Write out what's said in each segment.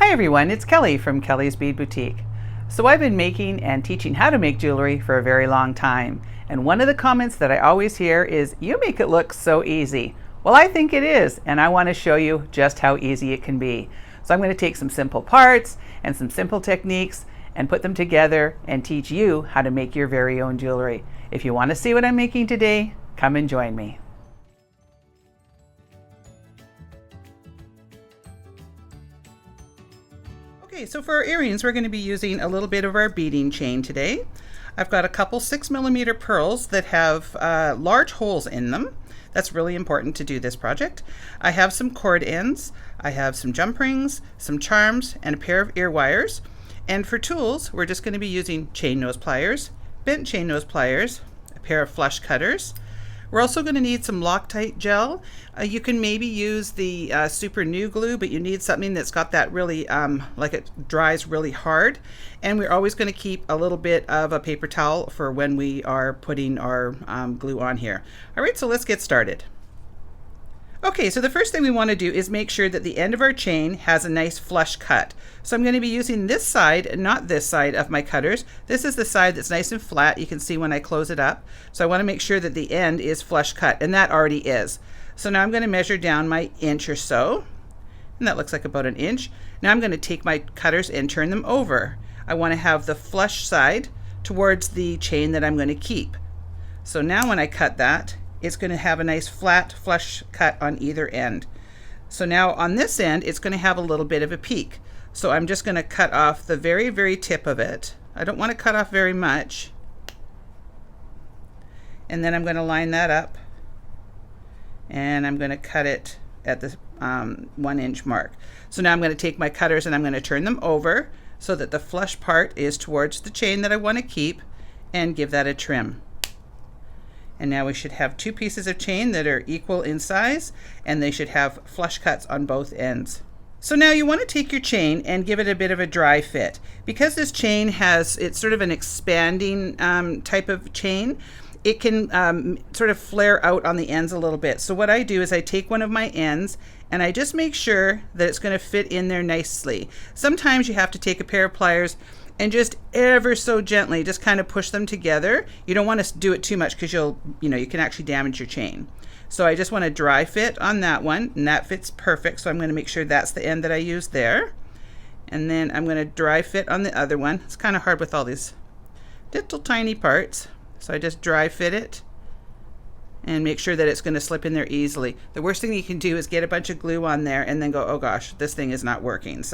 Hi everyone, it's Kelly from Kelly's Bead Boutique. So I've been making and teaching how to make jewelry for a very long time. And one of the comments that I always hear is, you make it look so easy. Well, I think it is, and I want to show you just how easy it can be. So I'm going to take some simple parts and some simple techniques and put them together and teach you how to make your very own jewelry. If you want to see what I'm making today, come and join me. Okay, so for our earrings, we're going to be using a little bit of our beading chain today. I've got a couple 6mm pearls that have large holes in them. That's really important to do this project. I have some cord ends, I have some jump rings, some charms, and a pair of ear wires. And for tools, we're just going to be using chain nose pliers, bent chain nose pliers, a pair of flush cutters. We're also going to need some Loctite gel. You can maybe use the super new glue, but you need something that's got that really, like it dries really hard. And we're always going to keep a little bit of a paper towel for when we are putting our glue on here. All right, so let's get started. Okay, so the first thing we want to do is make sure that the end of our chain has a nice flush cut. So I'm going to be using this side, not this side of my cutters. This is the side that's nice and flat. You can see when I close it up. So I want to make sure that the end is flush cut, and that already is. So now I'm going to measure down my inch or so, and that looks like about an inch. Now I'm going to take my cutters and turn them over. I want to have the flush side towards the chain that I'm going to keep. So now when I cut that, it's going to have a nice flat flush cut on either end. So now on this end, it's going to have a little bit of a peak. So I'm just going to cut off the very, very tip of it. I don't want to cut off very much. And then I'm going to line that up. And I'm going to cut it at the 1 inch mark. So now I'm going to take my cutters and I'm going to turn them over so that the flush part is towards the chain that I want to keep, and give that a trim. And now we should have 2 pieces of chain that are equal in size, and they should have flush cuts on both ends. So now you want to take your chain and give it a bit of a dry fit. Because this chain it's sort of an expanding type of chain, it can sort of flare out on the ends a little bit. So what I do is I take one of my ends and I just make sure that it's going to fit in there nicely. Sometimes you have to take a pair of pliers and just ever so gently just kind of push them together. You don't want to do it too much because you can actually damage your chain. So I just want a dry fit on that one, and that fits perfect. So I'm going to make sure that's the end that I use there. And then I'm going to dry fit on the other one. It's kind of hard with all these little tiny parts. So I just dry fit it and make sure that it's going to slip in there easily. The worst thing you can do is get a bunch of glue on there and then go, oh gosh, this thing is not working.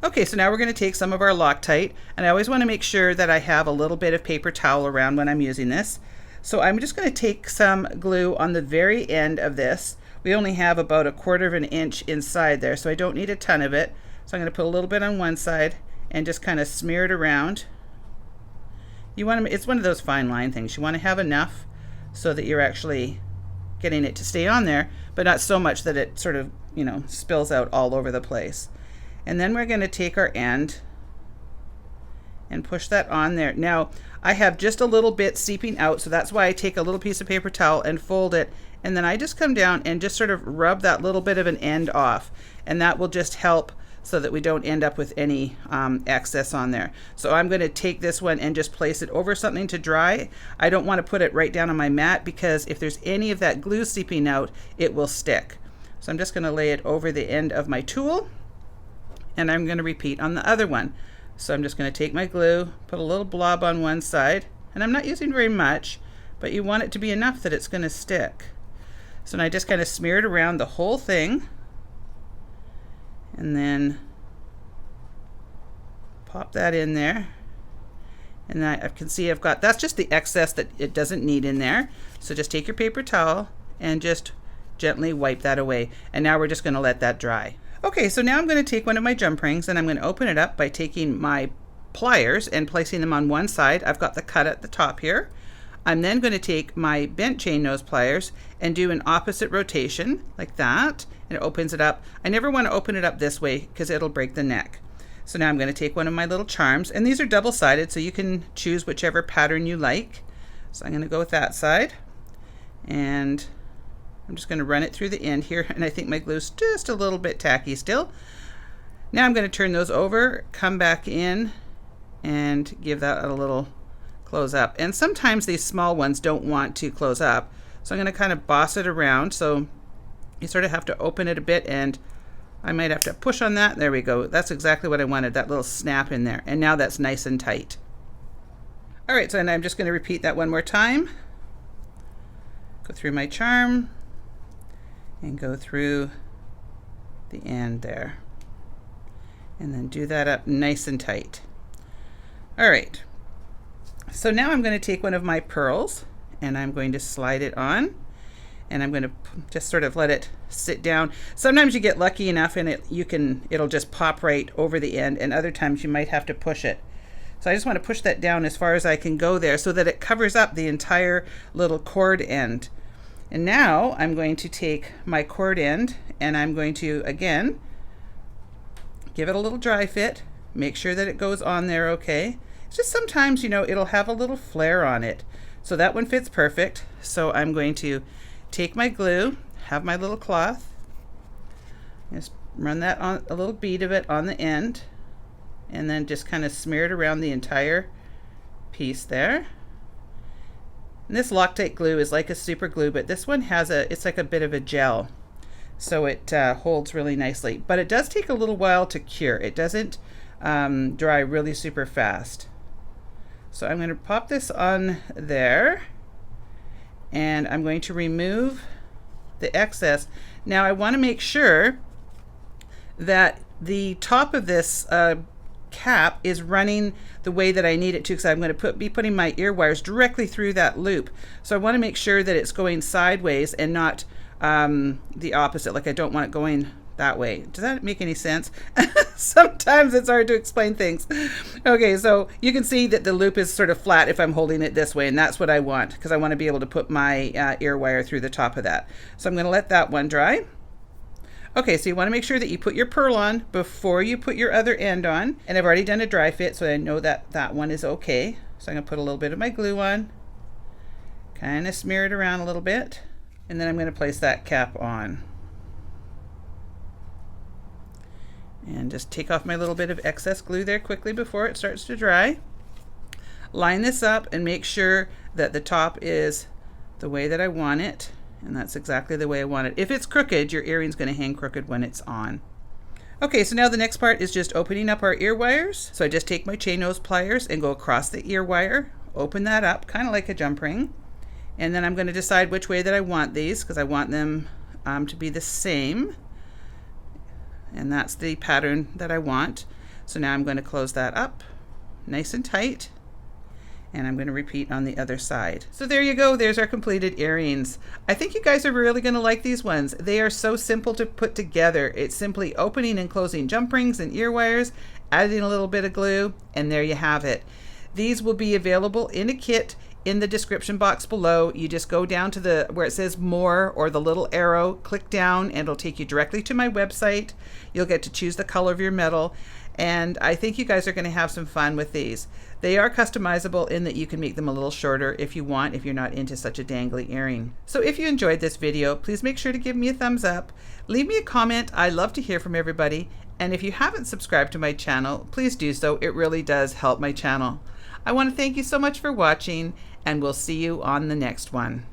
Okay, so now we're going to take some of our Loctite, and I always want to make sure that I have a little bit of paper towel around when I'm using this. So I'm just going to take some glue on the very end of this. We only have about 1/4 of an inch inside there, so I don't need a ton of it. So I'm going to put a little bit on one side and just kind of smear it around. It's one of those fine line things. You want to have enough so that you're actually getting it to stay on there, but not so much that it sort of, spills out all over the place. And then we're going to take our end and push that on there. Now, I have just a little bit seeping out, so that's why I take a little piece of paper towel and fold it, and then I just come down and just sort of rub that little bit of an end off, and that will just help so that we don't end up with any excess on there. So I'm going to take this one and just place it over something to dry. I don't want to put it right down on my mat, because if there's any of that glue seeping out, it will stick. So I'm just going to lay it over the end of my tool. And I'm going to repeat on the other one. So I'm just going to take my glue, put a little blob on one side, and I'm not using very much, but you want it to be enough that it's going to stick. So now I just kind of smear it around the whole thing, and then pop that in there. And I can see that's just the excess that it doesn't need in there. So just take your paper towel and just gently wipe that away. And now we're just going to let that dry. Okay, so now I'm going to take one of my jump rings and I'm going to open it up by taking my pliers and placing them on one side. I've got the cut at the top here. I'm then going to take my bent chain nose pliers and do an opposite rotation like that, and it opens it up. I never want to open it up this way because it'll break the neck. So now I'm going to take one of my little charms, and these are double-sided, so you can choose whichever pattern you like. So I'm going to go with that side, and I'm just going to run it through the end here, and I think my glue's just a little bit tacky still. Now I'm going to turn those over, come back in, and give that a little close up. And sometimes these small ones don't want to close up, so I'm going to kind of boss it around. So you sort of have to open it a bit, and I might have to push on that. There we go. That's exactly what I wanted, that little snap in there. And now that's nice and tight. All right, so and I'm just going to repeat that one more time. Go through my charm and go through the end there. And then do that up nice and tight. All right, so now I'm going to take one of my pearls and I'm going to slide it on, and I'm going to just sort of let it sit down. Sometimes you get lucky enough and it'll just pop right over the end, and other times you might have to push it. So I just want to push that down as far as I can go there so that it covers up the entire little cord end. And now I'm going to take my cord end and I'm going to, again, give it a little dry fit, make sure that it goes on there okay. It's just sometimes, it'll have a little flare on it. So that one fits perfect. So I'm going to take my glue, have my little cloth, just run that on, a little bead of it on the end, and then just kind of smear it around the entire piece there. And this Loctite glue is like a super glue, but this one it's like a bit of a gel. So it holds really nicely, but it does take a little while to cure. It doesn't dry really super fast. So I'm going to pop this on there, and I'm going to remove the excess. Now I want to make sure that the top of this cap is running the way that I need it to, because I'm going to be putting my ear wires directly through that loop. So I want to make sure that it's going sideways and not the opposite. Like I don't want it going that way. Does that make any sense? Sometimes it's hard to explain things. Okay, so you can see that the loop is sort of flat if I'm holding it this way, and that's what I want, because I want to be able to put my ear wire through the top of that. So I'm going to let that one dry. Okay, so you want to make sure that you put your pearl on before you put your other end on. And I've already done a dry fit, so I know that that one is okay. So I'm going to put a little bit of my glue on, kind of smear it around a little bit, and then I'm going to place that cap on. And just take off my little bit of excess glue there quickly before it starts to dry. Line this up and make sure that the top is the way that I want it. And that's exactly the way I want it. If it's crooked, your earring's going to hang crooked when it's on. Okay, so now the next part is just opening up our ear wires. So I just take my chain nose pliers and go across the ear wire, open that up, kind of like a jump ring. And then I'm going to decide which way that I want these, because I want them to be the same. And that's the pattern that I want. So now I'm going to close that up nice and tight. And I'm going to repeat on the other side. So there you go. There's our completed earrings. I think you guys are really going to like these ones. They are so simple to put together. It's simply opening and closing jump rings and ear wires, adding a little bit of glue, and there you have it. These will be available in a kit in the description box below. You just go down to where it says more, or the little arrow, click down, and it'll take you directly to my website. You'll get to choose the color of your metal. And I think you guys are going to have some fun with these. They are customizable in that you can make them a little shorter if you want, if you're not into such a dangly earring. So if you enjoyed this video, please make sure to give me a thumbs up. Leave me a comment. I love to hear from everybody. And if you haven't subscribed to my channel, please do so. It really does help my channel. I want to thank you so much for watching, and we'll see you on the next one.